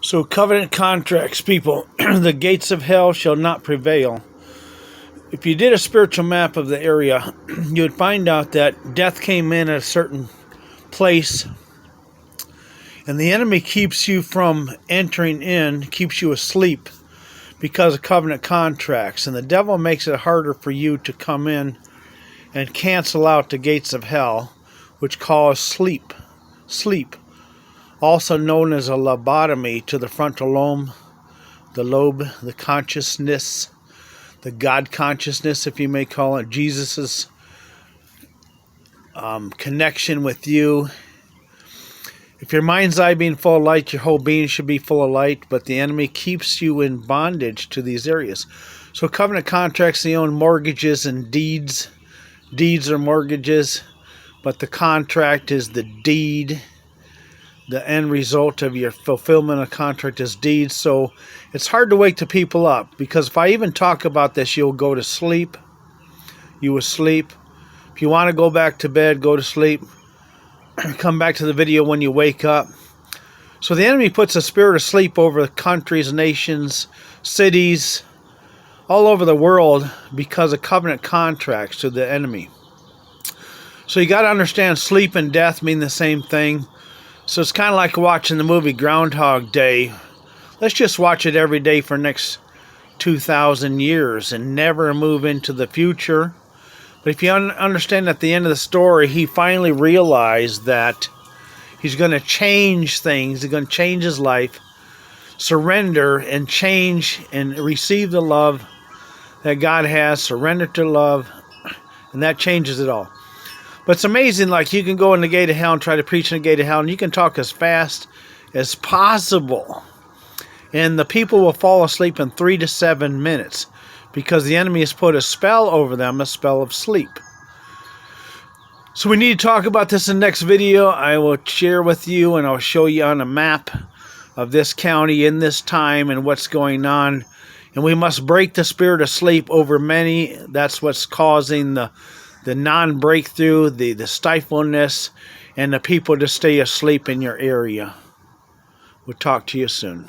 So covenant contracts, people, the gates of hell shall not prevail. If you did a spiritual map of the area, you would find out that death came in at a certain place, and the enemy keeps you from entering in, keeps you asleep because of covenant contracts, and the devil makes it harder for you to come in and cancel out the gates of hell, which cause sleep, also known as a lobotomy to the frontal lobe, the consciousness, the God consciousness, if you may call it, Jesus's connection with you. If your mind's eye being full of light, your whole being should be full of light, but the enemy keeps you in bondage to these areas. So covenant contracts, they own mortgages and deeds. Deeds are mortgages, but the contract is the deed. The end result of your fulfillment of contract is deeds. So it's hard to wake the people up, because if I even talk about this, you'll go to sleep. You will sleep. If you want to go back to bed, go to sleep. Come back to the video when you wake up. So the enemy puts a spirit of sleep over countries, nations, cities, all over the world because of covenant contracts to the enemy. So you got to understand, sleep and death mean the same thing. So it's kind of like watching the movie Groundhog Day. Let's just watch it every day for the next 2,000 years and never move into the future. But if you understand at the end of the story, he finally realized that he's going to change things. He's going to change his life, surrender and change and receive the love that God has, surrender to love, and that changes it all. But it's amazing, like you can go in the gate of hell and try to preach in the gate of hell, and you can talk as fast as possible, and the people will fall asleep in 3 to 7 minutes because the enemy has put a spell over them, a spell of sleep. So we need to talk about this in the next video. I will share with you, and I'll show you on a map of this county in this time and what's going on. And we must break the spirit of sleep over many. That's what's causing the non-breakthrough, the stifleness, and the people to stay asleep in your area. We'll talk to you soon.